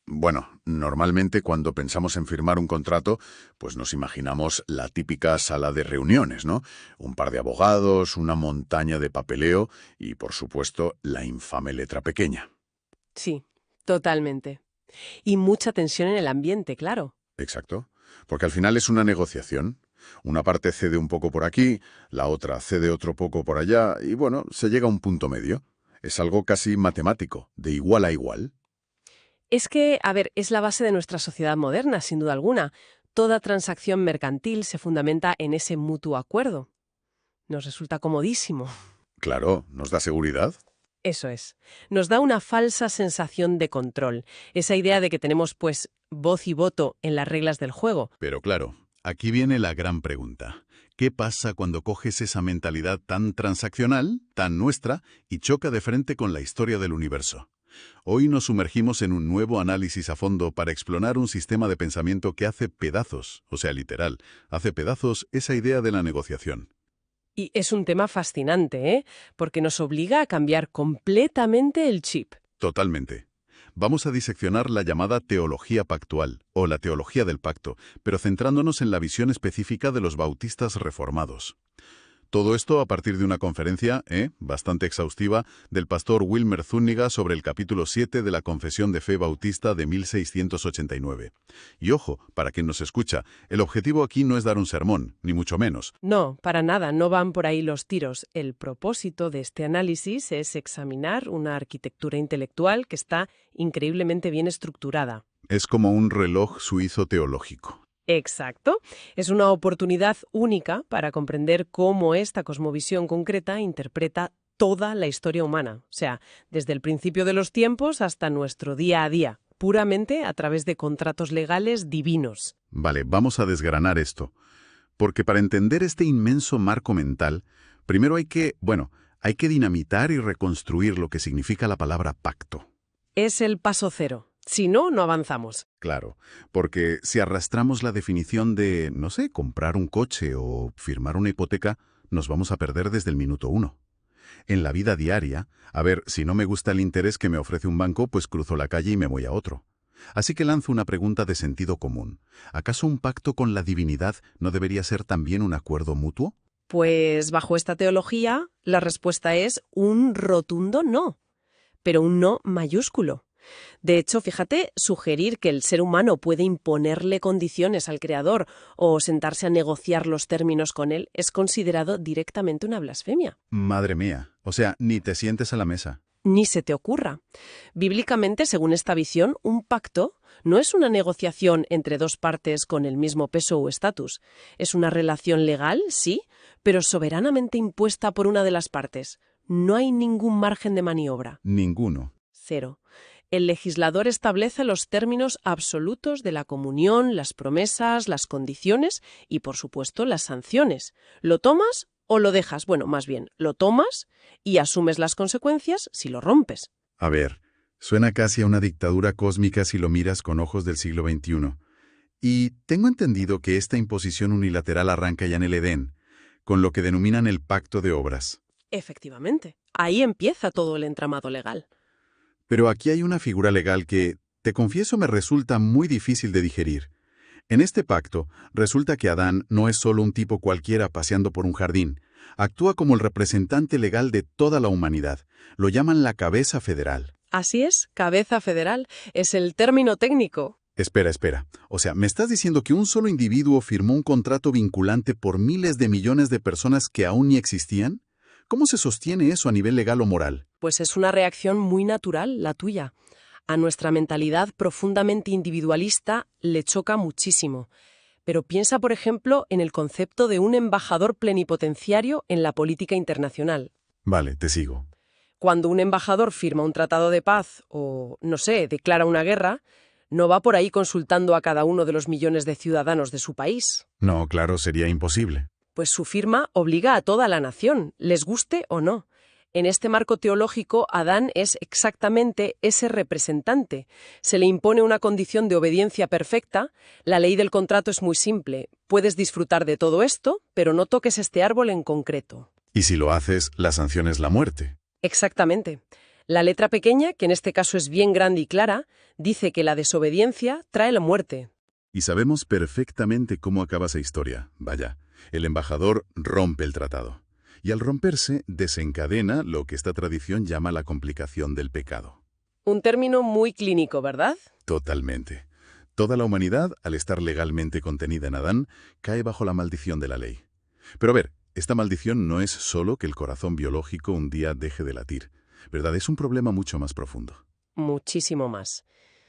Bueno, normalmente cuando pensamos en firmar un contrato, pues nos imaginamos la típica sala de reuniones, ¿no? Un par de abogados, una montaña de papeleo y, por supuesto, la infame letra pequeña. Sí, totalmente. Y mucha tensión en el ambiente, claro. Exacto. Porque al final es una negociación. Una parte cede un poco por aquí, la otra cede otro poco por allá y, bueno, se llega a un punto medio. Es algo casi matemático, de igual a igual. Es que, a ver, es la base de nuestra sociedad moderna, sin duda alguna. Toda transacción mercantil se fundamenta en ese mutuo acuerdo. Nos resulta comodísimo. Claro, nos da seguridad. Eso es. Nos da una falsa sensación de control. Esa idea de que tenemos, pues, voz y voto en las reglas del juego. Pero claro, aquí viene la gran pregunta. ¿Qué pasa cuando coges esa mentalidad tan transaccional, tan nuestra, y choca de frente con la historia del universo? Hoy nos sumergimos en un nuevo análisis a fondo para explorar un sistema de pensamiento que hace pedazos, o sea, literal, hace pedazos esa idea de la negociación. Y es un tema fascinante, ¿eh? Porque nos obliga a cambiar completamente el chip. Totalmente. Vamos a diseccionar la llamada teología pactual, o la teología del pacto, pero centrándonos en la visión específica de los bautistas reformados. Todo esto a partir de una conferencia, bastante exhaustiva, del pastor Wilmer Zúñiga sobre el capítulo 7 de la Confesión de Fe Bautista de 1689. Y ojo, para quien nos escucha, el objetivo aquí no es dar un sermón, ni mucho menos. No, para nada, no van por ahí los tiros. El propósito de este análisis es examinar una arquitectura intelectual que está increíblemente bien estructurada. Es como un reloj suizo teológico. Exacto. Es una oportunidad única para comprender cómo esta cosmovisión concreta interpreta toda la historia humana, o sea, desde el principio de los tiempos hasta nuestro día a día, puramente a través de contratos legales divinos. Vale, vamos a desgranar esto. Porque para entender este inmenso marco mental, primero hay que dinamitar y reconstruir lo que significa la palabra pacto. Es el paso cero. Si no, no avanzamos. Claro, porque si arrastramos la definición de, no sé, comprar un coche o firmar una hipoteca, nos vamos a perder desde el minuto uno. En la vida diaria, a ver, si no me gusta el interés que me ofrece un banco, pues cruzo la calle y me voy a otro. Así que lanzo una pregunta de sentido común. ¿Acaso un pacto con la divinidad no debería ser también un acuerdo mutuo? Pues bajo esta teología, la respuesta es un rotundo no, pero un no mayúsculo. De hecho, fíjate, sugerir que el ser humano puede imponerle condiciones al creador o sentarse a negociar los términos con él es considerado directamente una blasfemia. Madre mía, o sea, ni te sientes a la mesa. Ni se te ocurra. Bíblicamente, según esta visión, un pacto no es una negociación entre dos partes con el mismo peso o estatus. Es una relación legal, sí, pero soberanamente impuesta por una de las partes. No hay ningún margen de maniobra. Ninguno. Cero. El legislador establece los términos absolutos de la comunión, las promesas, las condiciones y, por supuesto, las sanciones. ¿Lo tomas o lo dejas? Bueno, más bien, lo tomas y asumes las consecuencias si lo rompes. A ver, suena casi a una dictadura cósmica si lo miras con ojos del siglo XXI. Y tengo entendido que esta imposición unilateral arranca ya en el Edén, con lo que denominan el pacto de obras. Efectivamente, ahí empieza todo el entramado legal. Pero aquí hay una figura legal que, te confieso, me resulta muy difícil de digerir. En este pacto, resulta que Adán no es solo un tipo cualquiera paseando por un jardín. Actúa como el representante legal de toda la humanidad. Lo llaman la cabeza federal. Así es, cabeza federal es el término técnico. Espera. O sea, ¿me estás diciendo que un solo individuo firmó un contrato vinculante por miles de millones de personas que aún ni existían? ¿Cómo se sostiene eso a nivel legal o moral? Pues es una reacción muy natural, la tuya. A nuestra mentalidad profundamente individualista le choca muchísimo. Pero piensa, por ejemplo, en el concepto de un embajador plenipotenciario en la política internacional. Vale, te sigo. Cuando un embajador firma un tratado de paz o, no sé, declara una guerra, no va por ahí consultando a cada uno de los millones de ciudadanos de su país. No, claro, sería imposible. Pues su firma obliga a toda la nación, les guste o no. En este marco teológico, Adán es exactamente ese representante. Se le impone una condición de obediencia perfecta. La ley del contrato es muy simple. Puedes disfrutar de todo esto, pero no toques este árbol en concreto. Y si lo haces, la sanción es la muerte. Exactamente. La letra pequeña, que en este caso es bien grande y clara, dice que la desobediencia trae la muerte. Y sabemos perfectamente cómo acaba esa historia. Vaya, el embajador rompe el tratado. Y al romperse, desencadena lo que esta tradición llama la complicación del pecado. Un término muy clínico, ¿verdad? Totalmente. Toda la humanidad, al estar legalmente contenida en Adán, cae bajo la maldición de la ley. Pero a ver, esta maldición no es solo que el corazón biológico un día deje de latir, ¿verdad? Es un problema mucho más profundo. Muchísimo más.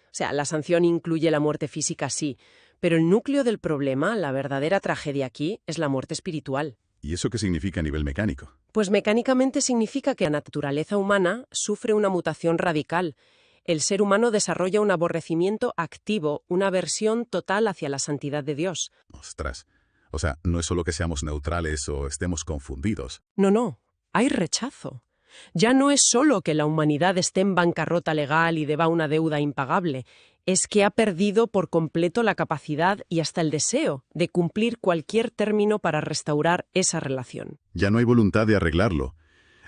O sea, la sanción incluye la muerte física, sí, pero el núcleo del problema, la verdadera tragedia aquí, es la muerte espiritual. ¿Y eso qué significa a nivel mecánico? Pues mecánicamente significa que la naturaleza humana sufre una mutación radical. El ser humano desarrolla un aborrecimiento activo, una aversión total hacia la santidad de Dios. Ostras. O sea, no es solo que seamos neutrales o estemos confundidos. No, hay rechazo. Ya no es solo que la humanidad esté en bancarrota legal y deba una deuda impagable, es que ha perdido por completo la capacidad y hasta el deseo de cumplir cualquier término para restaurar esa relación. Ya no hay voluntad de arreglarlo.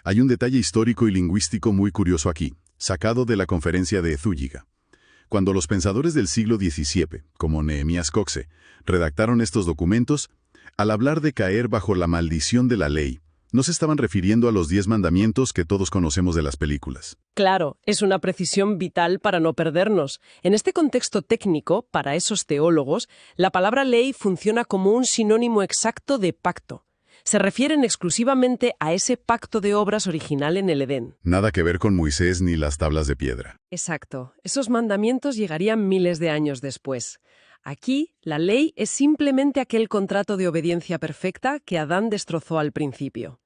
Hay un detalle histórico y lingüístico muy curioso aquí, sacado de la conferencia de Zúñiga. Cuando los pensadores del siglo XVII, como Nehemías Coxe, redactaron estos documentos, al hablar de caer bajo la maldición de la ley, no se estaban refiriendo a los 10 mandamientos que todos conocemos de las películas. Claro, es una precisión vital para no perdernos. En este contexto técnico, para esos teólogos, la palabra ley funciona como un sinónimo exacto de pacto. Se refieren exclusivamente a ese pacto de obras original en el Edén. Nada que ver con Moisés ni las tablas de piedra. Exacto. Esos mandamientos llegarían miles de años después. Aquí, la ley es simplemente aquel contrato de obediencia perfecta que Adán destrozó al principio.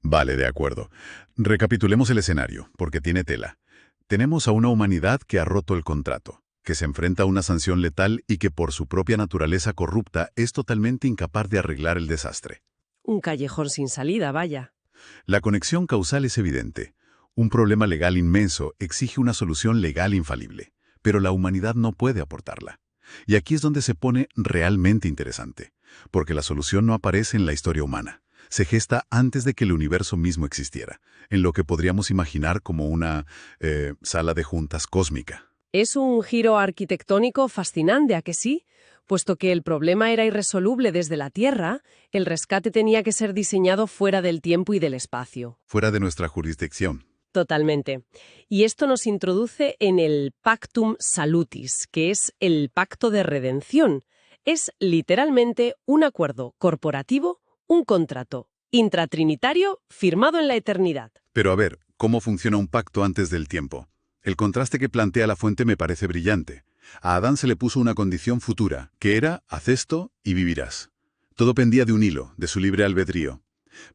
Vale, de acuerdo. Recapitulemos el escenario, porque tiene tela. Tenemos a una humanidad que ha roto el contrato, que se enfrenta a una sanción letal y que por su propia naturaleza corrupta es totalmente incapaz de arreglar el desastre. Un callejón sin salida, vaya. La conexión causal es evidente. Un problema legal inmenso exige una solución legal infalible, pero la humanidad no puede aportarla. Y aquí es donde se pone realmente interesante, porque la solución no aparece en la historia humana. Se gesta antes de que el universo mismo existiera, en lo que podríamos imaginar como una sala de juntas cósmica. Es un giro arquitectónico fascinante, ¿a que sí? Puesto que el problema era irresoluble desde la Tierra, el rescate tenía que ser diseñado fuera del tiempo y del espacio. Fuera de nuestra jurisdicción. Totalmente. Y esto nos introduce en el Pactum Salutis, que es el pacto de redención. Es literalmente un acuerdo corporativo, un contrato intratrinitario firmado en la eternidad. Pero a ver, ¿cómo funciona un pacto antes del tiempo? El contraste que plantea la fuente me parece brillante. A Adán se le puso una condición futura, que era, haz esto y vivirás. Todo pendía de un hilo, de su libre albedrío.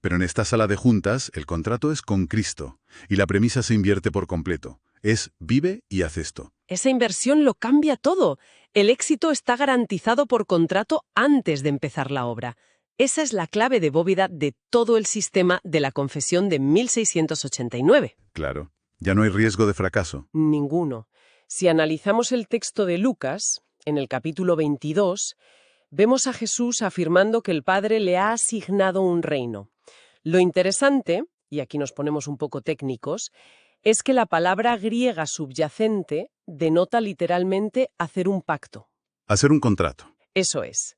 Pero en esta sala de juntas, el contrato es con Cristo, y la premisa se invierte por completo. Es vive y haz esto. Esa inversión lo cambia todo. El éxito está garantizado por contrato antes de empezar la obra. Esa es la clave de bóveda de todo el sistema de la Confesión de 1689. Claro, ya no hay riesgo de fracaso. Ninguno. Si analizamos el texto de Lucas, en el capítulo 22, vemos a Jesús afirmando que el Padre le ha asignado un reino. Lo interesante, y aquí nos ponemos un poco técnicos, es que la palabra griega subyacente denota literalmente hacer un pacto. Hacer un contrato. Eso es.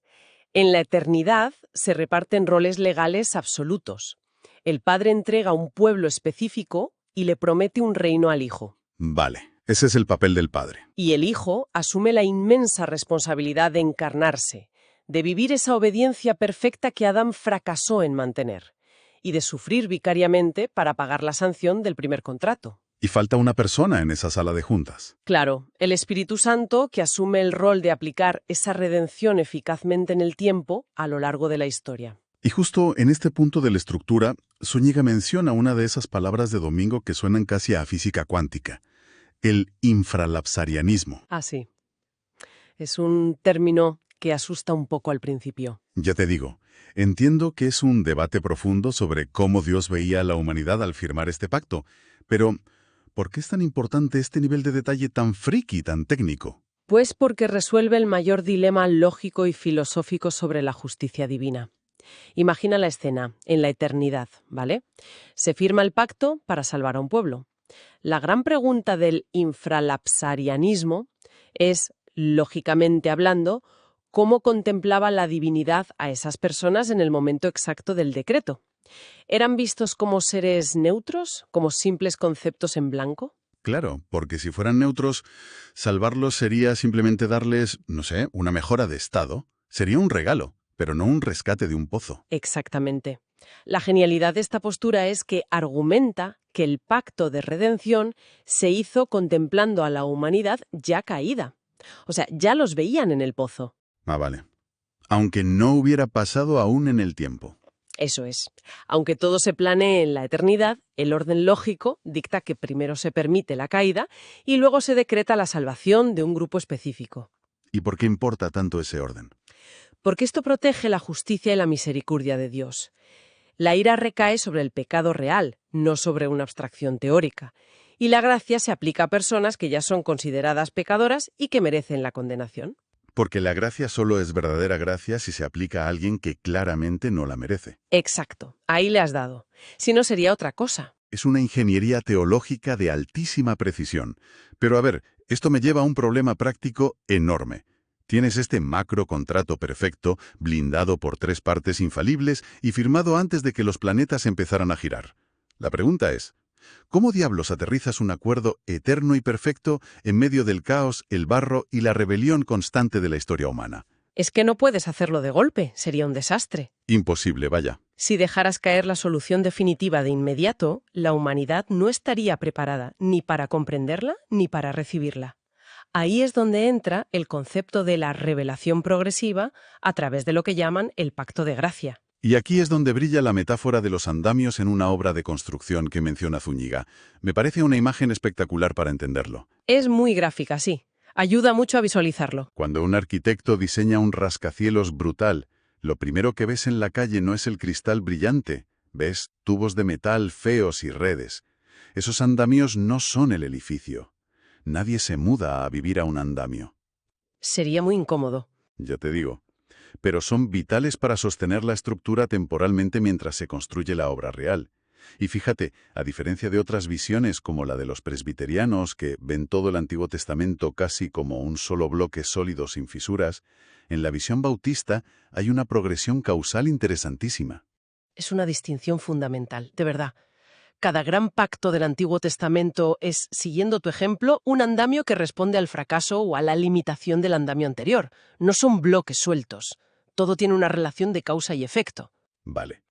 En la eternidad se reparten roles legales absolutos. El Padre entrega un pueblo específico y le promete un reino al Hijo. Vale, ese es el papel del Padre. Y el Hijo asume la inmensa responsabilidad de encarnarse, de vivir esa obediencia perfecta que Adán fracasó en mantener, y de sufrir vicariamente para pagar la sanción del primer contrato. Y falta una persona en esa sala de juntas. Claro, el Espíritu Santo que asume el rol de aplicar esa redención eficazmente en el tiempo a lo largo de la historia. Y justo en este punto de la estructura, Zúñiga menciona una de esas palabras de domingo que suenan casi a física cuántica, el infralapsarianismo. Ah, sí. Es un término que asusta un poco al principio. Ya te digo, entiendo que es un debate profundo sobre cómo Dios veía a la humanidad al firmar este pacto, pero ¿por qué es tan importante este nivel de detalle tan friki, tan técnico? Pues porque resuelve el mayor dilema lógico y filosófico sobre la justicia divina. Imagina la escena, en la eternidad, ¿vale? Se firma el pacto para salvar a un pueblo. La gran pregunta del infralapsarianismo es, lógicamente hablando, cómo contemplaba la divinidad a esas personas en el momento exacto del decreto. ¿Eran vistos como seres neutros, como simples conceptos en blanco? Claro, porque si fueran neutros, salvarlos sería simplemente darles, no sé, una mejora de estado. Sería un regalo, pero no un rescate de un pozo. Exactamente. La genialidad de esta postura es que argumenta que el pacto de redención se hizo contemplando a la humanidad ya caída. O sea, ya los veían en el pozo. Ah, vale. Aunque no hubiera pasado aún en el tiempo. Eso es. Aunque todo se planee en la eternidad, el orden lógico dicta que primero se permite la caída y luego se decreta la salvación de un grupo específico. ¿Y por qué importa tanto ese orden? Porque esto protege la justicia y la misericordia de Dios. La ira recae sobre el pecado real, no sobre una abstracción teórica, y la gracia se aplica a personas que ya son consideradas pecadoras y que merecen la condenación. Porque la gracia solo es verdadera gracia si se aplica a alguien que claramente no la merece. Exacto, ahí le has dado. Si no, sería otra cosa. Es una ingeniería teológica de altísima precisión. Pero a ver, esto me lleva a un problema práctico enorme. Tienes este macro contrato perfecto, blindado por 3 partes infalibles y firmado antes de que los planetas empezaran a girar. La pregunta es, ¿cómo diablos aterrizas un acuerdo eterno y perfecto en medio del caos, el barro y la rebelión constante de la historia humana? Es que no puedes hacerlo de golpe, sería un desastre. Imposible, vaya. Si dejaras caer la solución definitiva de inmediato, la humanidad no estaría preparada ni para comprenderla ni para recibirla. Ahí es donde entra el concepto de la revelación progresiva a través de lo que llaman el pacto de gracia. Y aquí es donde brilla la metáfora de los andamios en una obra de construcción que menciona Zúñiga. Me parece una imagen espectacular para entenderlo. Es muy gráfica, sí. Ayuda mucho a visualizarlo. Cuando un arquitecto diseña un rascacielos brutal, lo primero que ves en la calle no es el cristal brillante, ves tubos de metal feos y redes. Esos andamios no son el edificio. Nadie se muda a vivir a un andamio. Sería muy incómodo. Ya te digo. Pero son vitales para sostener la estructura temporalmente mientras se construye la obra real. Y fíjate, a diferencia de otras visiones como la de los presbiterianos, que ven todo el Antiguo Testamento casi como un solo bloque sólido sin fisuras, en la visión bautista hay una progresión causal interesantísima. Es una distinción fundamental, de verdad. Cada gran pacto del Antiguo Testamento es, siguiendo tu ejemplo, un andamio que responde al fracaso o a la limitación del andamio anterior. No son bloques sueltos. Todo tiene una relación de causa y efecto. Vale.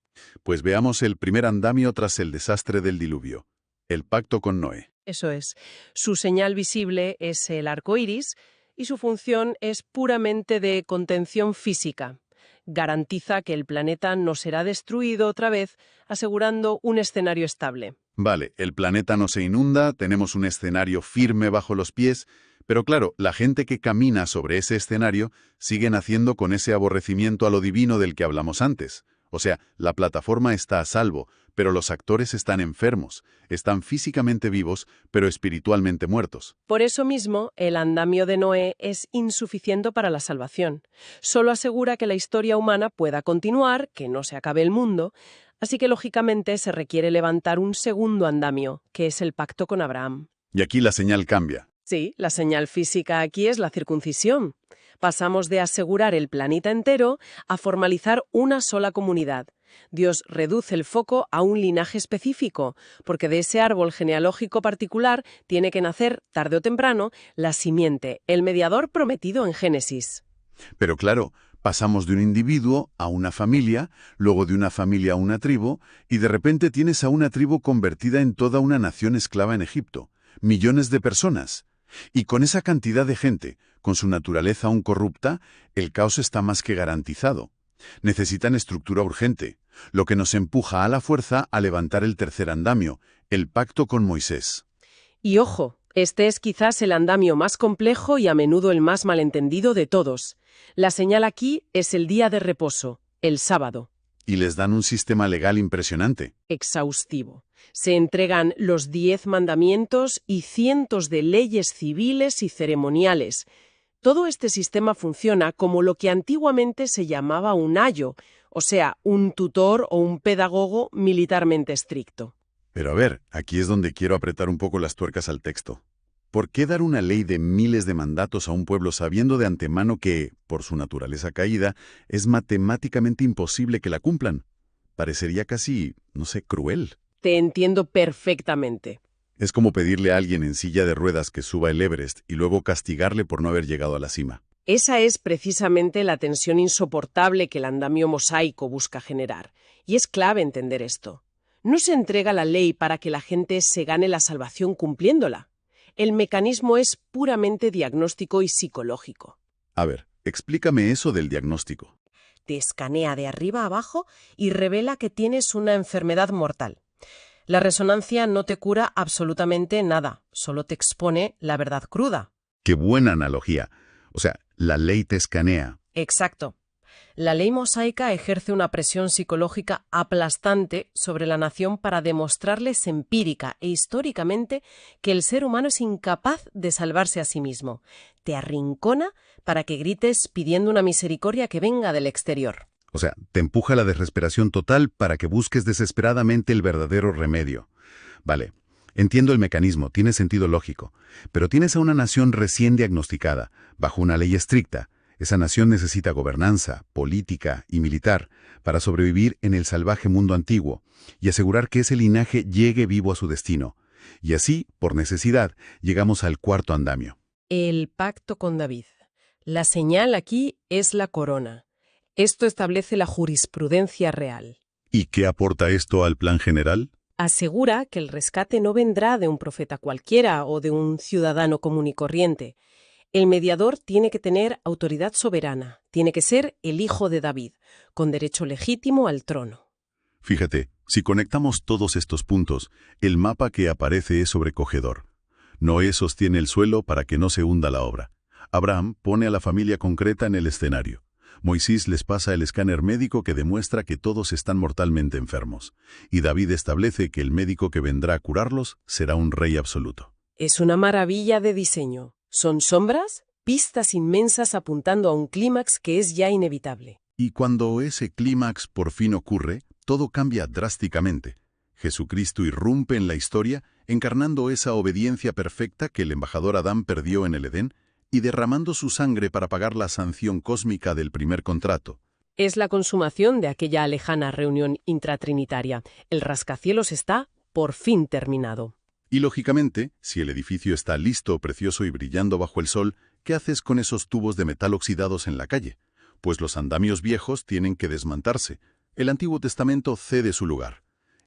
Pues veamos el primer andamio tras el desastre del diluvio, el pacto con Noé. Eso es. Su señal visible es el arco iris y su función es puramente de contención física. Garantiza que el planeta no será destruido otra vez, asegurando un escenario estable. Vale, el planeta no se inunda, tenemos un escenario firme bajo los pies, pero claro, la gente que camina sobre ese escenario sigue naciendo con ese aborrecimiento a lo divino del que hablamos antes. O sea, la plataforma está a salvo, pero los actores están enfermos, están físicamente vivos, pero espiritualmente muertos. Por eso mismo, el andamio de Noé es insuficiente para la salvación. Solo asegura que la historia humana pueda continuar, que no se acabe el mundo, así que lógicamente se requiere levantar un segundo andamio, que es el pacto con Abraham. Y aquí la señal cambia. Sí, la señal física aquí es la circuncisión. Pasamos de asegurar el planeta entero a formalizar una sola comunidad. Dios reduce el foco a un linaje específico, porque de ese árbol genealógico particular tiene que nacer, tarde o temprano, la simiente, el mediador prometido en Génesis. Pero claro, pasamos de un individuo a una familia, luego de una familia a una tribu, y de repente tienes a una tribu convertida en toda una nación esclava en Egipto. Millones de personas. Y con esa cantidad de gente, con su naturaleza aún corrupta, el caos está más que garantizado. Necesitan estructura urgente, lo que nos empuja a la fuerza a levantar el tercer andamio, el pacto con Moisés. Y ojo, este es quizás el andamio más complejo y a menudo el más malentendido de todos. La señal aquí es el día de reposo, el sábado. Y les dan un sistema legal impresionante. Exhaustivo. Se entregan los 10 mandamientos y cientos de leyes civiles y ceremoniales. Todo este sistema funciona como lo que antiguamente se llamaba un ayo, o sea, un tutor o un pedagogo militarmente estricto. Pero a ver, aquí es donde quiero apretar un poco las tuercas al texto. ¿Por qué dar una ley de miles de mandatos a un pueblo sabiendo de antemano que, por su naturaleza caída, es matemáticamente imposible que la cumplan? Parecería casi, no sé, cruel. Te entiendo perfectamente. Es como pedirle a alguien en silla de ruedas que suba el Everest y luego castigarle por no haber llegado a la cima. Esa es precisamente la tensión insoportable que el andamio mosaico busca generar. Y es clave entender esto. No se entrega la ley para que la gente se gane la salvación cumpliéndola. El mecanismo es puramente diagnóstico y psicológico. A ver, explícame eso del diagnóstico. Te escanea de arriba a abajo y revela que tienes una enfermedad mortal. La resonancia no te cura absolutamente nada, solo te expone la verdad cruda. ¡Qué buena analogía! O sea, la ley te escanea. Exacto. La ley mosaica ejerce una presión psicológica aplastante sobre la nación para demostrarles empírica e históricamente que el ser humano es incapaz de salvarse a sí mismo. Te arrincona para que grites pidiendo una misericordia que venga del exterior. O sea, te empuja a la desesperación total para que busques desesperadamente el verdadero remedio. Vale, entiendo el mecanismo, tiene sentido lógico, pero tienes a una nación recién diagnosticada, bajo una ley estricta. Esa nación necesita gobernanza, política y militar para sobrevivir en el salvaje mundo antiguo y asegurar que ese linaje llegue vivo a su destino. Y así, por necesidad, llegamos al cuarto andamio. El pacto con David. La señal aquí es la corona. Esto establece la jurisprudencia real. ¿Y qué aporta esto al plan general? Asegura que el rescate no vendrá de un profeta cualquiera o de un ciudadano común y corriente. El mediador tiene que tener autoridad soberana, tiene que ser el hijo de David, con derecho legítimo al trono. Fíjate, si conectamos todos estos puntos, el mapa que aparece es sobrecogedor. Noé sostiene el suelo para que no se hunda la obra. Abraham pone a la familia concreta en el escenario. Moisés les pasa el escáner médico que demuestra que todos están mortalmente enfermos. Y David establece que el médico que vendrá a curarlos será un rey absoluto. Es una maravilla de diseño. Son sombras, pistas inmensas apuntando a un clímax que es ya inevitable. Y cuando ese clímax por fin ocurre, todo cambia drásticamente. Jesucristo irrumpe en la historia, encarnando esa obediencia perfecta que el embajador Adán perdió en el Edén y derramando su sangre para pagar la sanción cósmica del primer contrato. Es la consumación de aquella lejana reunión intratrinitaria. El rascacielos está por fin terminado. Y lógicamente, si el edificio está listo, precioso y brillando bajo el sol, ¿qué haces con esos tubos de metal oxidados en la calle? Pues los andamios viejos tienen que desmontarse. El Antiguo Testamento cede su lugar.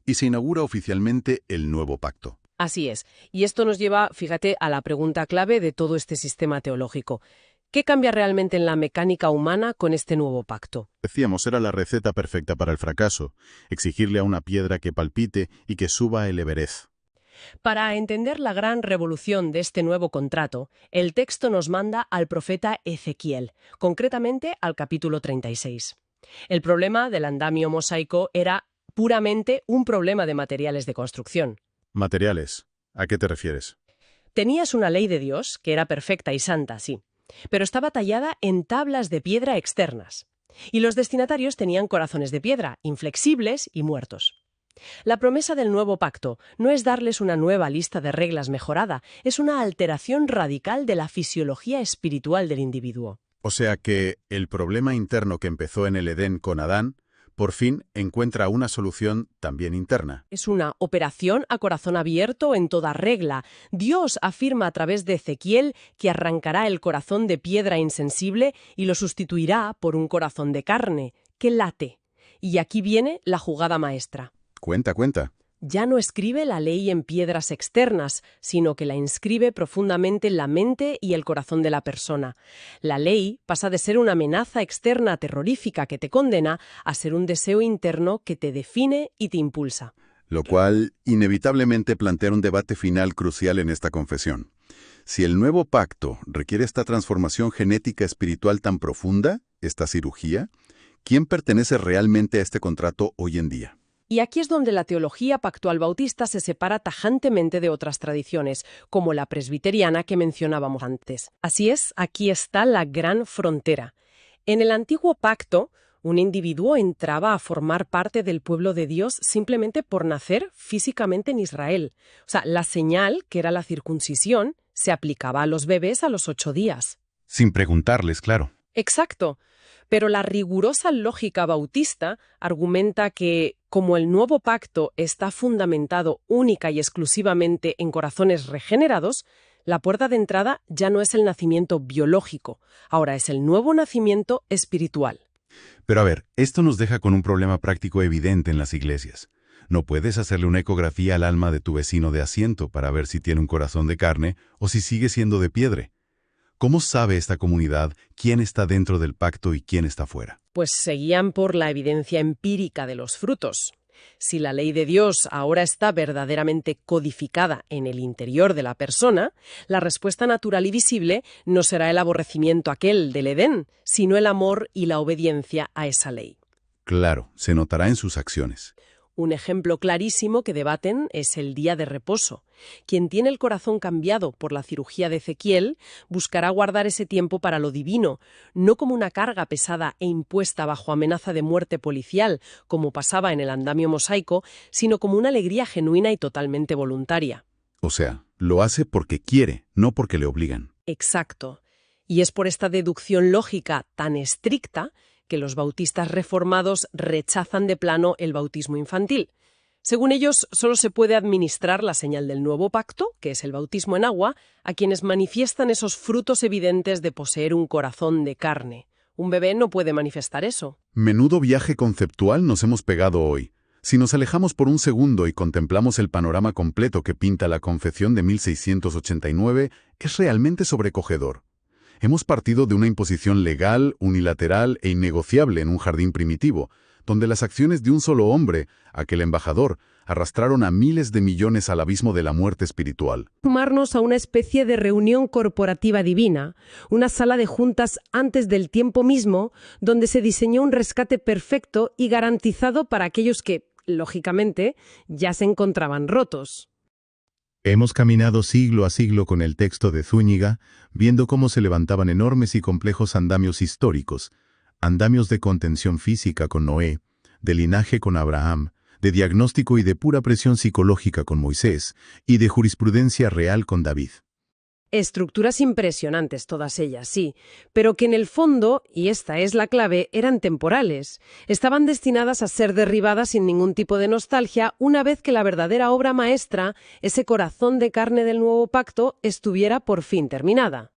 Y se inaugura oficialmente el Nuevo Pacto. Así es. Y esto nos lleva, fíjate, a la pregunta clave de todo este sistema teológico. ¿Qué cambia realmente en la mecánica humana con este nuevo pacto? Decíamos, era la receta perfecta para el fracaso. Exigirle a una piedra que palpite y que suba el Everest. Para entender la gran revolución de este nuevo contrato, el texto nos manda al profeta Ezequiel, concretamente al capítulo 36. El problema del andamio mosaico era puramente un problema de materiales de construcción. Materiales. ¿A qué te refieres? Tenías una ley de Dios, que era perfecta y santa, sí, pero estaba tallada en tablas de piedra externas. Y los destinatarios tenían corazones de piedra, inflexibles y muertos. La promesa del nuevo pacto no es darles una nueva lista de reglas mejorada, es una alteración radical de la fisiología espiritual del individuo. O sea que el problema interno que empezó en el Edén con Adán, por fin encuentra una solución también interna. Es una operación a corazón abierto en toda regla. Dios afirma a través de Ezequiel que arrancará el corazón de piedra insensible y lo sustituirá por un corazón de carne, que late. Y aquí viene la jugada maestra. Cuenta. Ya no escribe la ley en piedras externas, sino que la inscribe profundamente en la mente y el corazón de la persona. La ley pasa de ser una amenaza externa terrorífica que te condena a ser un deseo interno que te define y te impulsa. Lo cual inevitablemente plantea un debate final crucial en esta confesión. Si el nuevo pacto requiere esta transformación genética espiritual tan profunda, esta cirugía, ¿quién pertenece realmente a este contrato hoy en día? Y aquí es donde la teología pactual bautista se separa tajantemente de otras tradiciones, como la presbiteriana que mencionábamos antes. Así es, aquí está la gran frontera. En el antiguo pacto, Un individuo entraba a formar parte del pueblo de Dios simplemente por nacer físicamente en Israel. O sea, la señal, que era la circuncisión, se aplicaba a los bebés a los 8 días. Sin preguntarles, claro. Exacto. Pero la rigurosa lógica bautista argumenta que, como el nuevo pacto está fundamentado única y exclusivamente en corazones regenerados, la puerta de entrada ya no es el nacimiento biológico, ahora es el nuevo nacimiento espiritual. Pero a ver, esto nos deja con un problema práctico evidente en las iglesias. No puedes hacerle una ecografía al alma de tu vecino de asiento para ver si tiene un corazón de carne o si sigue siendo de piedra. ¿Cómo sabe esta comunidad quién está dentro del pacto y quién está fuera? Pues se guían por la evidencia empírica de los frutos. Si la ley de Dios ahora está verdaderamente codificada en el interior de la persona, la respuesta natural y visible no será el aborrecimiento aquel del Edén, sino el amor y la obediencia a esa ley. Claro, se notará en sus acciones. Un ejemplo clarísimo que debaten es el día de reposo. Quien tiene el corazón cambiado por la cirugía de Ezequiel buscará guardar ese tiempo para lo divino, no como una carga pesada e impuesta bajo amenaza de muerte policial, como pasaba en el andamio mosaico, sino como una alegría genuina y totalmente voluntaria. O sea, lo hace porque quiere, no porque le obligan. Exacto. Y es por esta deducción lógica tan estricta que los bautistas reformados rechazan de plano el bautismo infantil. Según ellos, solo se puede administrar la señal del nuevo pacto, que es el bautismo en agua, a quienes manifiestan esos frutos evidentes de poseer un corazón de carne. Un bebé no puede manifestar eso. Menudo viaje conceptual nos hemos pegado hoy. Si nos alejamos por un segundo y contemplamos el panorama completo que pinta la Confección de 1689, es realmente sobrecogedor. Hemos partido de una imposición legal, unilateral e innegociable en un jardín primitivo, donde las acciones de un solo hombre, aquel embajador, arrastraron a miles de millones al abismo de la muerte espiritual. Sumarnos a una especie de reunión corporativa divina, una sala de juntas antes del tiempo mismo, donde se diseñó un rescate perfecto y garantizado para aquellos que, lógicamente, ya se encontraban rotos. Hemos caminado siglo a siglo con el texto de Zúñiga, viendo cómo se levantaban enormes y complejos andamios históricos, andamios de contención física con Noé, de linaje con Abraham, de diagnóstico y de pura presión psicológica con Moisés, y de jurisprudencia real con David. Estructuras impresionantes todas ellas, sí, pero que en el fondo, y esta es la clave, eran temporales. Estaban destinadas a ser derribadas sin ningún tipo de nostalgia una vez que la verdadera obra maestra, ese corazón de carne del nuevo pacto, estuviera por fin terminada.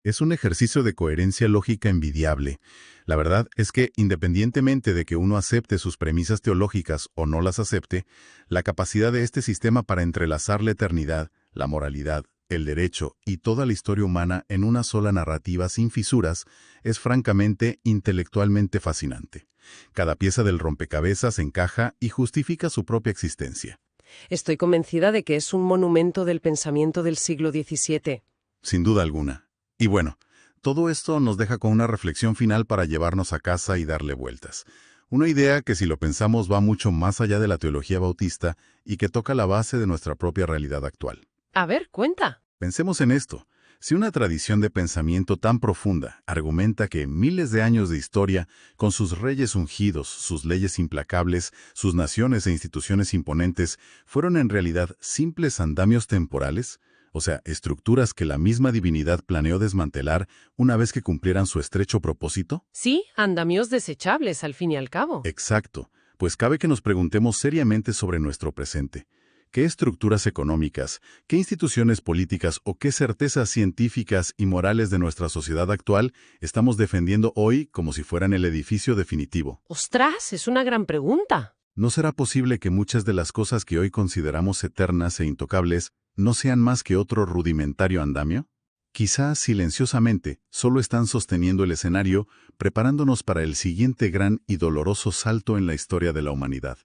Es un ejercicio de coherencia lógica envidiable. La verdad es que, independientemente de que uno acepte sus premisas teológicas o no las acepte, la capacidad de este sistema para entrelazar la eternidad, la moralidad, el derecho y toda la historia humana en una sola narrativa sin fisuras es francamente intelectualmente fascinante. Cada pieza del rompecabezas encaja y justifica su propia existencia. Estoy convencida de que es un monumento del pensamiento del siglo XVII. Sin duda alguna. Y bueno, todo esto nos deja con una reflexión final para llevarnos a casa y darle vueltas. Una idea que, si lo pensamos, va mucho más allá de la teología bautista y que toca la base de nuestra propia realidad actual. A ver, cuenta. Pensemos en esto. Si una tradición de pensamiento tan profunda argumenta que miles de años de historia, con sus reyes ungidos, sus leyes implacables, sus naciones e instituciones imponentes, fueron en realidad simples andamios temporales, o sea, estructuras que la misma divinidad planeó desmantelar una vez que cumplieran su estrecho propósito? Sí, andamios desechables al fin y al cabo. Exacto, pues cabe que nos preguntemos seriamente sobre nuestro presente. ¿Qué estructuras económicas, qué instituciones políticas o qué certezas científicas y morales de nuestra sociedad actual estamos defendiendo hoy como si fueran el edificio definitivo? ¡Ostras! Es una gran pregunta. ¿No será posible que muchas de las cosas que hoy consideramos eternas e intocables no sean más que otro rudimentario andamio? Quizás silenciosamente solo están sosteniendo el escenario, preparándonos para el siguiente gran y doloroso salto en la historia de la humanidad.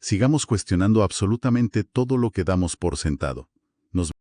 Sigamos cuestionando absolutamente todo lo que damos por sentado. Nos